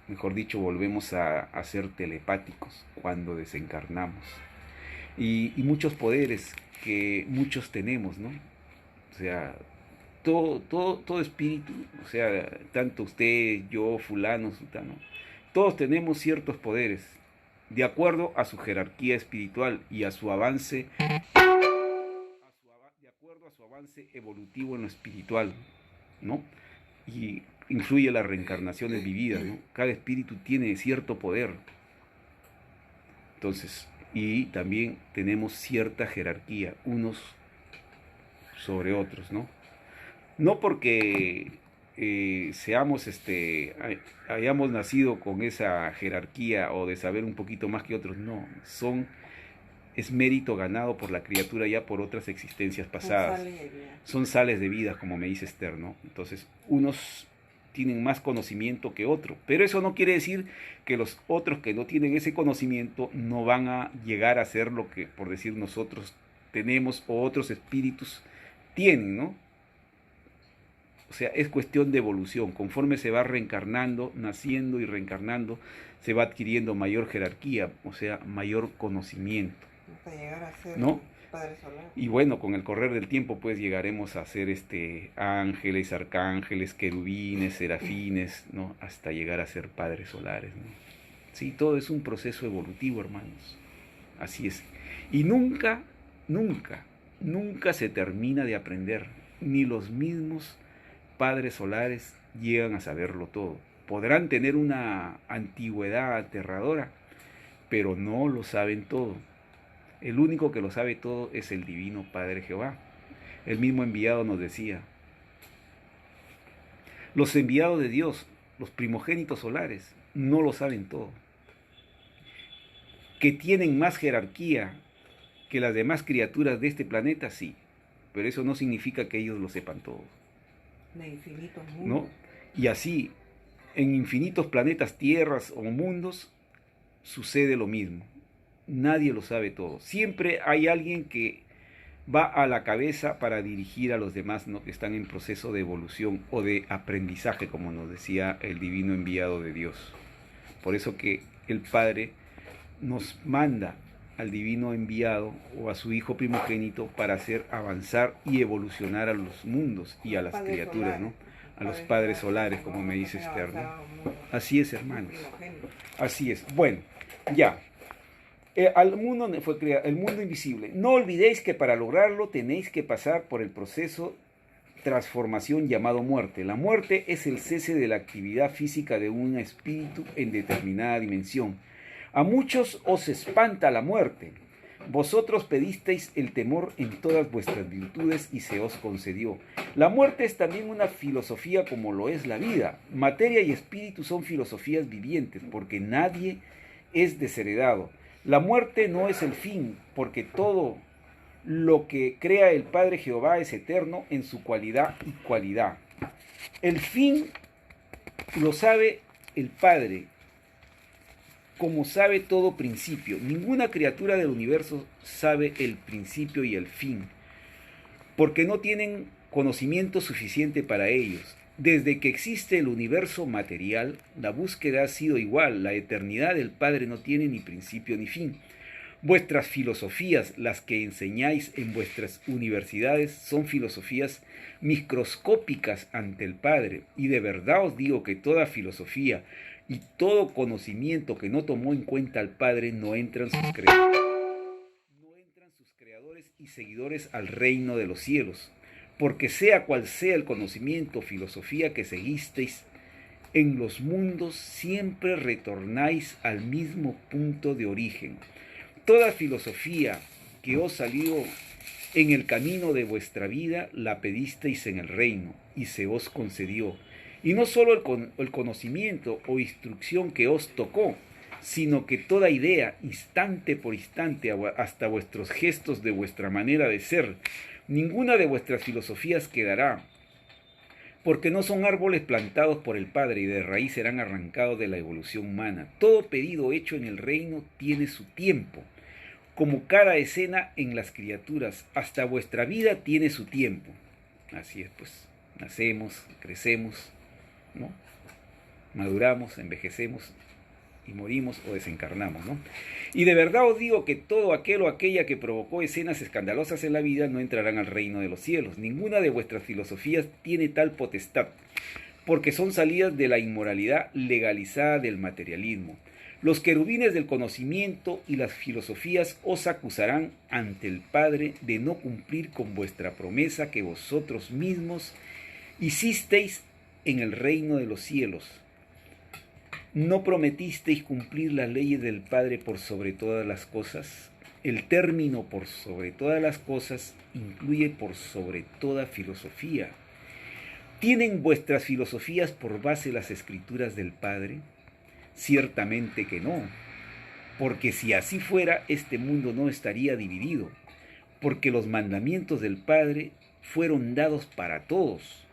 mejor dicho, volvemos a ser telepáticos cuando desencarnamos. Y muchos poderes que muchos tenemos, ¿no? O sea, todo espíritu, o sea, tanto usted, yo, fulano, sultano, todos tenemos ciertos poderes, de acuerdo a su jerarquía espiritual y a su avance, de acuerdo a su avance evolutivo en lo espiritual, ¿no? Y influye las reencarnaciones vividas, ¿no? Cada espíritu tiene cierto poder. Entonces, y también tenemos cierta jerarquía, unos sobre otros, ¿no? No porque seamos, hayamos nacido con esa jerarquía o de saber un poquito más que otros, no, es mérito ganado por la criatura ya por otras existencias pasadas. Son sales de vida, como me dice Esther, ¿no? Entonces, unos tienen más conocimiento que otros, pero eso no quiere decir que los otros que no tienen ese conocimiento no van a llegar a ser lo que, por decir, nosotros tenemos o otros espíritus tienen, ¿no? O sea, es cuestión de evolución. Conforme se va reencarnando, naciendo y reencarnando, se va adquiriendo mayor jerarquía, o sea, mayor conocimiento. Hasta llegar a ser, ¿no? Padre Solar. Y bueno, con el correr del tiempo, pues llegaremos a ser ángeles, arcángeles, querubines, serafines, ¿no? Hasta llegar a ser padres solares, ¿no? Sí, todo es un proceso evolutivo, hermanos. Así es. Y nunca, nunca, nunca se termina de aprender. Ni los mismos padres solares llegan a saberlo todo. Podrán tener una antigüedad aterradora, pero no lo saben todo. El único que lo sabe todo es el Divino Padre Jehová. El mismo enviado nos decía, los enviados de Dios, los primogénitos solares, no lo saben todo. Que tienen más jerarquía que las demás criaturas de este planeta, sí, pero eso no significa que ellos lo sepan todo. De infinitos mundos. ¿No? Y así, en infinitos planetas, tierras o mundos, sucede lo mismo. Nadie lo sabe todo. Siempre hay alguien que va a la cabeza para dirigir a los demás, ¿no? Que están en proceso de evolución o de aprendizaje, como nos decía el divino enviado de Dios. Por eso que el Padre nos manda al divino enviado o a su hijo primogénito para hacer avanzar y evolucionar a los mundos y a las criaturas, ¿no? A los padres solares, como me dice Esther, ¿no? Así es, hermanos. Así es. Bueno, ya. Al mundo fue creado, el mundo invisible. No olvidéis que para lograrlo tenéis que pasar por el proceso transformación llamado muerte. La muerte es el cese de la actividad física de un espíritu en determinada dimensión. A muchos os espanta la muerte. Vosotros pedisteis el temor en todas vuestras virtudes y se os concedió. La muerte es también una filosofía como lo es la vida. Materia y espíritu son filosofías vivientes porque nadie es desheredado. La muerte no es el fin, porque todo lo que crea el Padre Jehová es eterno en su cualidad y cualidad. El fin lo sabe el Padre, como sabe todo principio. Ninguna criatura del universo sabe el principio y el fin, porque no tienen conocimiento suficiente para ellos. Desde que existe el universo material, la búsqueda ha sido igual. La eternidad del Padre no tiene ni principio ni fin. Vuestras filosofías, las que enseñáis en vuestras universidades, son filosofías microscópicas ante el Padre. Y de verdad os digo que toda filosofía y todo conocimiento que no tomó en cuenta al Padre no entran sus creadores y seguidores al reino de los cielos. Porque sea cual sea el conocimiento o filosofía que seguisteis, en los mundos siempre retornáis al mismo punto de origen. Toda filosofía que os salió en el camino de vuestra vida la pedisteis en el reino y se os concedió. Y no solo el conocimiento o instrucción que os tocó, sino que toda idea, instante por instante, hasta vuestros gestos de vuestra manera de ser, ninguna de vuestras filosofías quedará, porque no son árboles plantados por el Padre y de raíz serán arrancados de la evolución humana. Todo pedido hecho en el reino tiene su tiempo, como cada escena en las criaturas, hasta vuestra vida tiene su tiempo. Así es, pues, nacemos, crecemos, ¿no? Maduramos, envejecemos y morimos o desencarnamos, ¿no? Y de verdad os digo que todo aquel o aquella que provocó escenas escandalosas en la vida no entrarán al reino de los cielos. Ninguna de vuestras filosofías tiene tal potestad, porque son salidas de la inmoralidad legalizada del materialismo. Los querubines del conocimiento y las filosofías os acusarán ante el Padre de no cumplir con vuestra promesa que vosotros mismos hicisteis en el reino de los cielos. ¿No prometisteis cumplir las leyes del Padre por sobre todas las cosas? El término por sobre todas las cosas incluye por sobre toda filosofía. ¿Tienen vuestras filosofías por base las escrituras del Padre? Ciertamente que no, porque si así fuera, este mundo no estaría dividido, porque los mandamientos del Padre fueron dados para todos,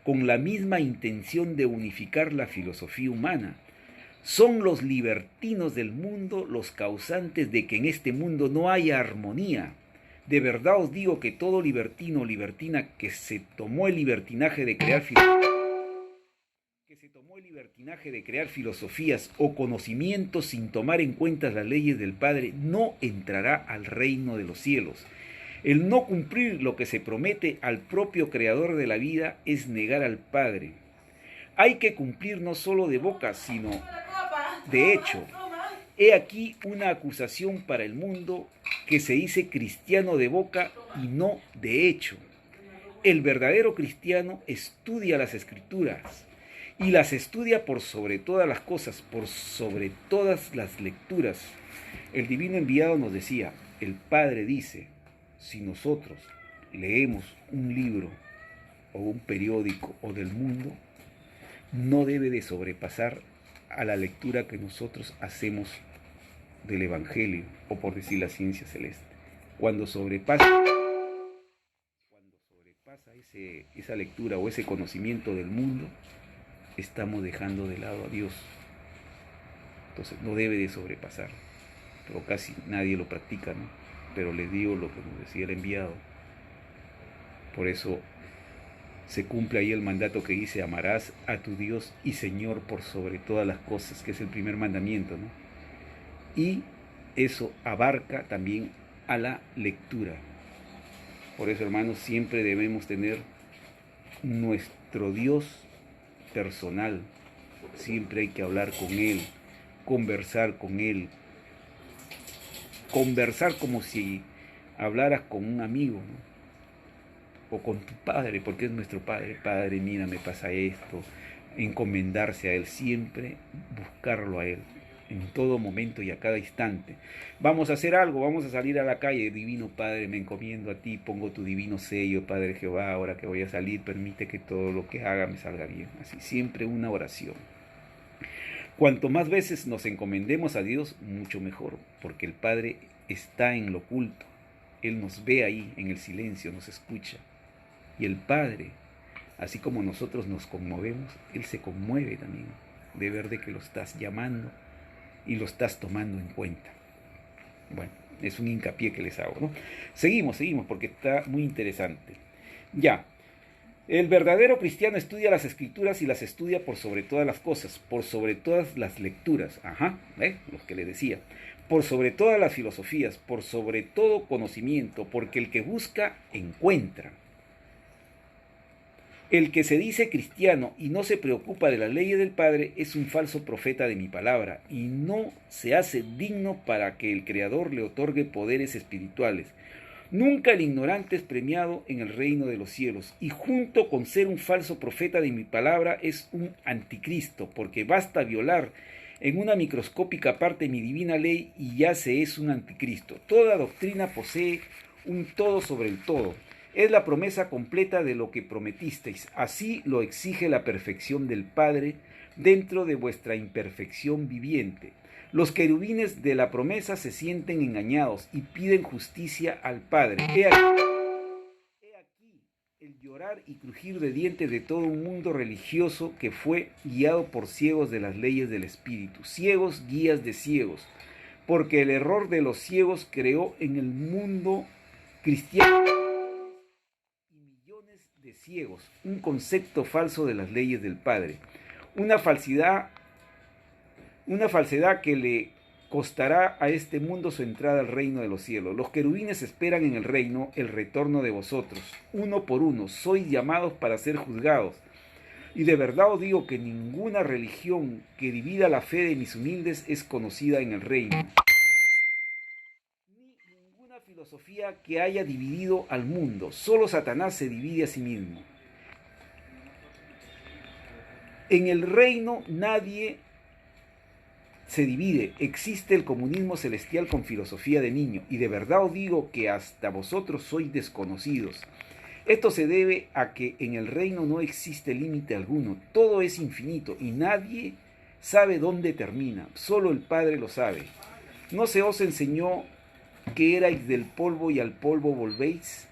con la misma intención de unificar la filosofía humana. Son los libertinos del mundo los causantes de que en este mundo no haya armonía. De verdad os digo que todo libertino o libertina que se tomó el libertinaje de crear filosofías o conocimientos sin tomar en cuenta las leyes del Padre no entrará al reino de los cielos. El no cumplir lo que se promete al propio Creador de la vida es negar al Padre. Hay que cumplir no solo de boca, sino de hecho. He aquí una acusación para el mundo que se dice cristiano de boca y no de hecho. El verdadero cristiano estudia las Escrituras y las estudia por sobre todas las cosas, por sobre todas las lecturas. El divino enviado nos decía, el Padre dice, si nosotros leemos un libro o un periódico o del mundo, no debe de sobrepasar a la lectura que nosotros hacemos del Evangelio, o por decir la ciencia celeste. Cuando sobrepasa esa lectura o ese conocimiento del mundo, estamos dejando de lado a Dios. Entonces no debe de sobrepasar, pero casi nadie lo practica, ¿no? Pero les digo lo que nos decía el enviado. Por eso se cumple ahí el mandato que dice, amarás a tu Dios y Señor por sobre todas las cosas, que es el primer mandamiento, ¿no? Y eso abarca también a la lectura. Por eso, hermanos, siempre debemos tener nuestro Dios personal. Siempre hay que hablar con Él, conversar con Él. Conversar como si hablaras con un amigo, ¿no? O con tu Padre, porque es nuestro Padre. Padre, mira, me pasa esto. Encomendarse a Él, siempre buscarlo a Él, en todo momento y a cada instante. Vamos a hacer algo, vamos a salir a la calle. Divino Padre, me encomiendo a ti, pongo tu divino sello, Padre Jehová, ahora que voy a salir, permite que todo lo que haga me salga bien. Así, siempre una oración. Cuanto más veces nos encomendemos a Dios, mucho mejor, porque el Padre está en lo oculto. Él nos ve ahí en el silencio, nos escucha. Y el Padre, así como nosotros nos conmovemos, Él se conmueve también de ver de que lo estás llamando y lo estás tomando en cuenta. Bueno, es un hincapié que les hago, ¿no? Seguimos, porque está muy interesante. Ya, el verdadero cristiano estudia las Escrituras y las estudia por sobre todas las cosas, por sobre todas las lecturas, los que le decía, por sobre todas las filosofías, por sobre todo conocimiento, porque el que busca, encuentra. El que se dice cristiano y no se preocupa de las leyes del Padre es un falso profeta de mi palabra y no se hace digno para que el Creador le otorgue poderes espirituales. Nunca el ignorante es premiado en el reino de los cielos, y junto con ser un falso profeta de mi palabra es un anticristo, porque basta violar en una microscópica parte mi divina ley y ya se es un anticristo. Toda doctrina posee un todo sobre el todo. Es la promesa completa de lo que prometisteis. Así lo exige la perfección del Padre dentro de vuestra imperfección viviente. Los querubines de la promesa se sienten engañados y piden justicia al Padre. He aquí el llorar y crujir de dientes de todo un mundo religioso que fue guiado por ciegos de las leyes del Espíritu. Ciegos, guías de ciegos. Porque el error de los ciegos creó en el mundo cristiano y millones de ciegos. Un concepto falso de las leyes del Padre. Una falsedad que le costará a este mundo su entrada al reino de los cielos. Los querubines esperan en el reino el retorno de vosotros. Uno por uno sois llamados para ser juzgados. Y de verdad os digo que ninguna religión que divida la fe de mis humildes es conocida en el reino. Ni ninguna filosofía que haya dividido al mundo. Solo Satanás se divide a sí mismo. En el reino nadie se divide. Existe el comunismo celestial con filosofía de niño, y de verdad os digo que hasta vosotros sois desconocidos. Esto se debe a que en el reino no existe límite alguno, todo es infinito y nadie sabe dónde termina, solo el Padre lo sabe. ¿No se os enseñó que erais del polvo y al polvo volvéis?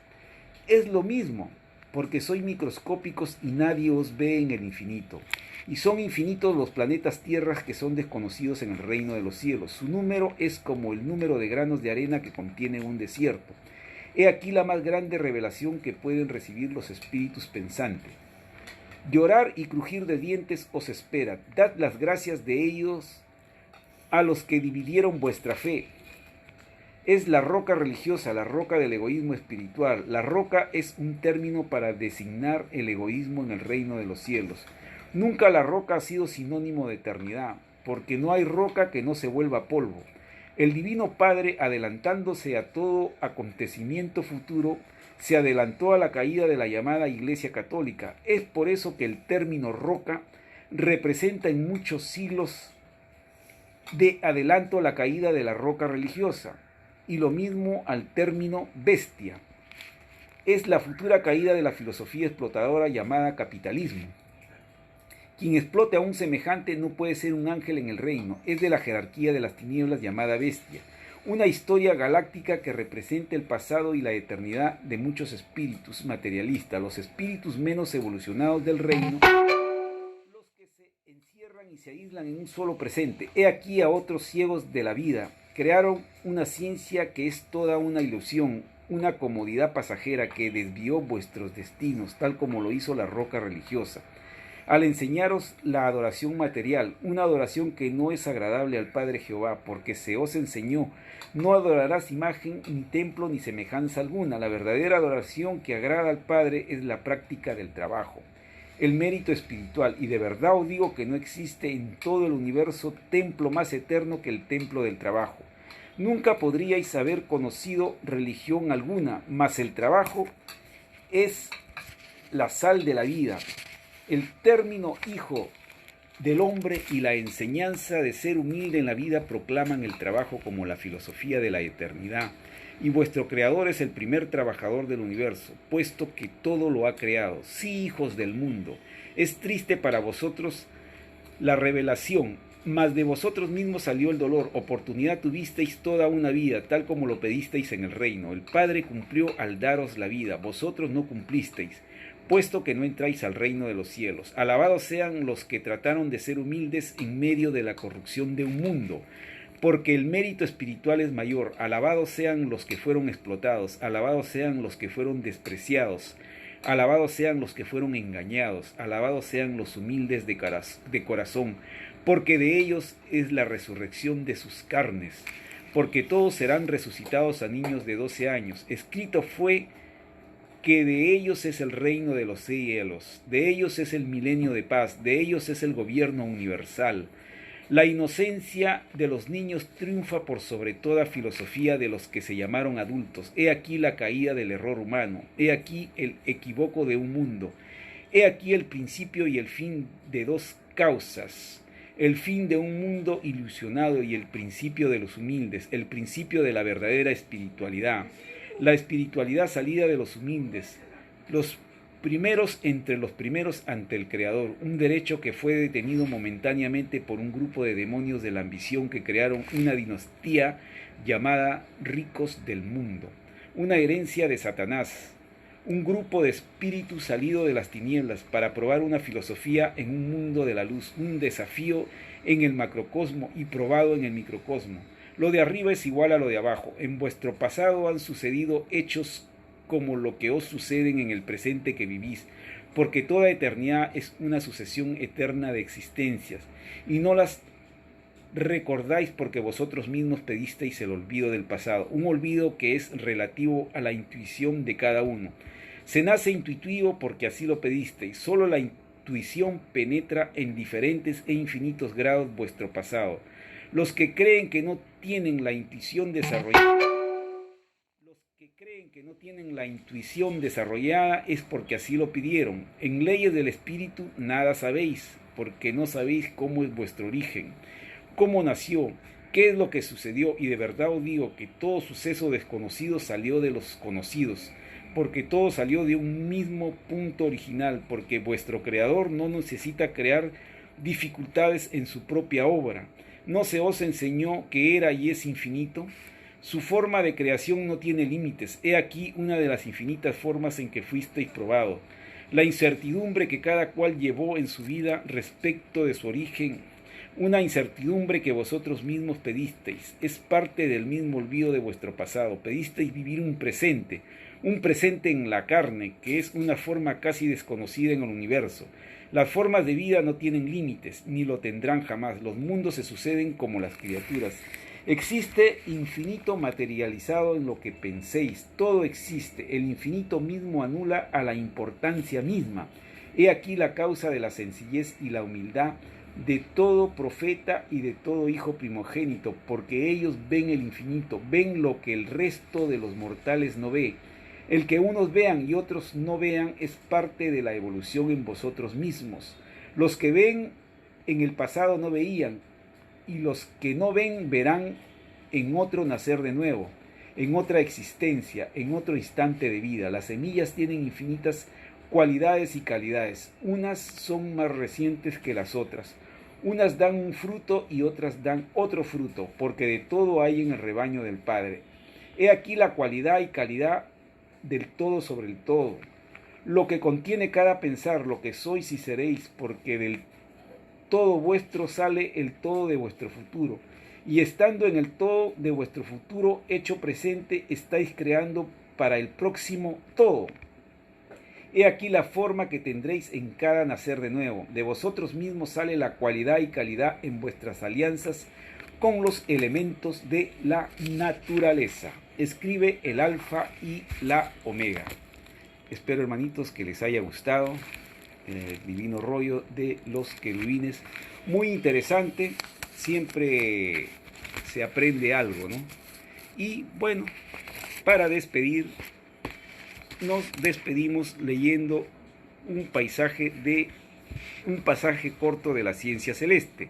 Es lo mismo, porque sois microscópicos y nadie os ve en el infinito. Y son infinitos los planetas tierras que son desconocidos en el reino de los cielos. Su número es como el número de granos de arena que contiene un desierto. He aquí la más grande revelación que pueden recibir los espíritus pensantes. Llorar y crujir de dientes os espera. Dad las gracias de ellos a los que dividieron vuestra fe. Es la roca religiosa, la roca del egoísmo espiritual. La roca es un término para designar el egoísmo en el reino de los cielos. Nunca la roca ha sido sinónimo de eternidad, porque no hay roca que no se vuelva polvo. El Divino Padre, adelantándose a todo acontecimiento futuro, se adelantó a la caída de la llamada Iglesia Católica. Es por eso que el término roca representa en muchos siglos de adelanto la caída de la roca religiosa, y lo mismo al término bestia. Es la futura caída de la filosofía explotadora llamada capitalismo. Quien explote a un semejante no puede ser un ángel en el reino, es de la jerarquía de las tinieblas llamada bestia, una historia galáctica que representa el pasado y la eternidad de muchos espíritus materialistas, los espíritus menos evolucionados del reino, los que se encierran y se aíslan en un solo presente. He aquí a otros ciegos de la vida, crearon una ciencia que es toda una ilusión, una comodidad pasajera que desvió vuestros destinos, tal como lo hizo la roca religiosa. Al enseñaros la adoración material, una adoración que no es agradable al Padre Jehová, porque se os enseñó, no adorarás imagen, ni templo, ni semejanza alguna. La verdadera adoración que agrada al Padre es la práctica del trabajo, el mérito espiritual, y de verdad os digo que no existe en todo el universo templo más eterno que el templo del trabajo. Nunca podríais haber conocido religión alguna, mas el trabajo es la sal de la vida. El término hijo del hombre y la enseñanza de ser humilde en la vida proclaman el trabajo como la filosofía de la eternidad. Y vuestro creador es el primer trabajador del universo, puesto que todo lo ha creado. Sí, hijos del mundo, es triste para vosotros la revelación, mas de vosotros mismos salió el dolor. Oportunidad tuvisteis toda una vida, tal como lo pedisteis en el reino. El Padre cumplió al daros la vida, vosotros no cumplisteis, puesto que no entráis al reino de los cielos. Alabados sean los que trataron de ser humildes en medio de la corrupción de un mundo, porque el mérito espiritual es mayor. Alabados sean los que fueron explotados, alabados sean los que fueron despreciados, alabados sean los que fueron engañados, alabados sean los humildes de corazón, porque de ellos es la resurrección de sus carnes, porque todos serán resucitados a niños de 12 años. Escrito fue que de ellos es el reino de los cielos, de ellos es el milenio de paz, de ellos es el gobierno universal. La inocencia de los niños triunfa por sobre toda filosofía de los que se llamaron adultos. He aquí la caída del error humano, he aquí el equívoco de un mundo, he aquí el principio y el fin de dos causas, el fin de un mundo ilusionado y el principio de los humildes, el principio de la verdadera espiritualidad, la espiritualidad salida de los humildes, los primeros entre los primeros ante el Creador, un derecho que fue detenido momentáneamente por un grupo de demonios de la ambición que crearon una dinastía llamada ricos del mundo, una herencia de Satanás, un grupo de espíritus salido de las tinieblas para probar una filosofía en un mundo de la luz, un desafío en el macrocosmo y probado en el microcosmo. Lo de arriba es igual a lo de abajo. En vuestro pasado han sucedido hechos como lo que os suceden en el presente que vivís, porque toda eternidad es una sucesión eterna de existencias, y no las recordáis porque vosotros mismos pedisteis el olvido del pasado, un olvido que es relativo a la intuición de cada uno. Se nace intuitivo porque así lo pedisteis, solo la intuición penetra en diferentes e infinitos grados vuestro pasado. Los que creen que no tienen la intuición desarrollada, es porque así lo pidieron. En leyes del espíritu nada sabéis, porque no sabéis cómo es vuestro origen, cómo nació, qué es lo que sucedió, y de verdad os digo que todo suceso desconocido salió de los conocidos, porque todo salió de un mismo punto original, porque vuestro creador no necesita crear dificultades en su propia obra. ¿No se os enseñó que era y es infinito? Su forma de creación no tiene límites. He aquí una de las infinitas formas en que fuisteis probados. La incertidumbre que cada cual llevó en su vida respecto de su origen, una incertidumbre que vosotros mismos pedisteis, es parte del mismo olvido de vuestro pasado. Pedisteis vivir un presente en la carne, que es una forma casi desconocida en el universo. Las formas de vida no tienen límites, ni lo tendrán jamás. Los mundos se suceden como las criaturas. Existe infinito materializado en lo que penséis, todo existe, el infinito mismo anula a la importancia misma. He aquí la causa de la sencillez y la humildad de todo profeta y de todo hijo primogénito, porque ellos ven el infinito, ven lo que el resto de los mortales no ve. El que unos vean y otros no vean es parte de la evolución en vosotros mismos. Los que ven en el pasado no veían, y los que no ven verán en otro nacer de nuevo, en otra existencia, en otro instante de vida. Las semillas tienen infinitas cualidades y calidades. Unas son más recientes que las otras. Unas dan un fruto y otras dan otro fruto, porque de todo hay en el rebaño del Padre. He aquí la cualidad y calidad del todo sobre el todo. Lo que contiene cada pensar, lo que sois y seréis, porque del todo vuestro sale el todo de vuestro futuro, y estando en el todo de vuestro futuro hecho presente, estáis creando para el próximo todo. He aquí la forma que tendréis en cada nacer de nuevo. De vosotros mismos sale la cualidad y calidad en vuestras alianzas con los elementos de la naturaleza. Escribe el Alfa y la Omega. Espero, hermanitos, que les haya gustado el divino rollo de los querubines. Muy interesante, siempre se aprende algo, ¿no? Y bueno, para despedir, nos despedimos leyendo un pasaje corto de la ciencia celeste.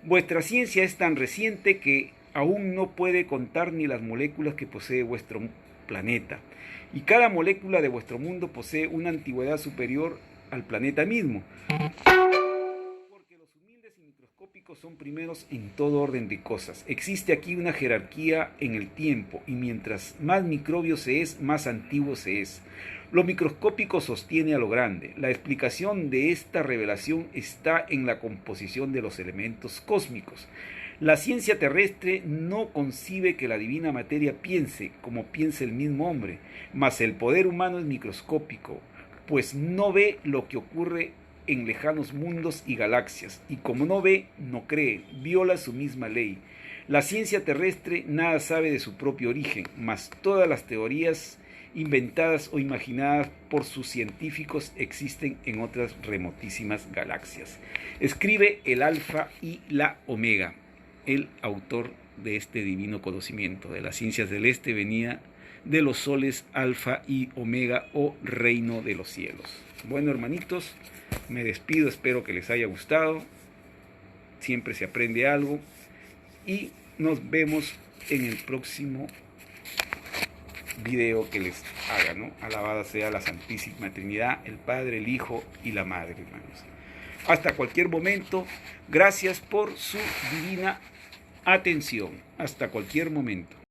Vuestra ciencia es tan reciente que aún no puede contar ni las moléculas que posee vuestro planeta, y cada molécula de vuestro mundo posee una antigüedad superior al planeta mismo, porque los humildes y microscópicos son primeros en todo orden de cosas. Existe aquí una jerarquía en el tiempo, y mientras más microbio se es, más antiguo se es. Lo microscópico sostiene a lo grande. La explicación de esta revelación está en la composición de los elementos cósmicos. La ciencia terrestre no concibe que la divina materia piense como piensa el mismo hombre, mas el poder humano es microscópico, pues no ve lo que ocurre en lejanos mundos y galaxias, y como no ve, no cree, viola su misma ley. La ciencia terrestre nada sabe de su propio origen, mas todas las teorías inventadas o imaginadas por sus científicos, existen en otras remotísimas galaxias. Escribe el Alfa y la Omega, el autor de este divino conocimiento, de las ciencias del este, venida de los soles Alfa y Omega, o reino de los cielos. Bueno, hermanitos, me despido, espero que les haya gustado. Siempre se aprende algo y nos vemos en el próximo video que les haga, ¿no? Alabada sea la Santísima Trinidad, el Padre, el Hijo y la Madre, hermanos. Hasta cualquier momento, gracias por su divina atención. Hasta cualquier momento.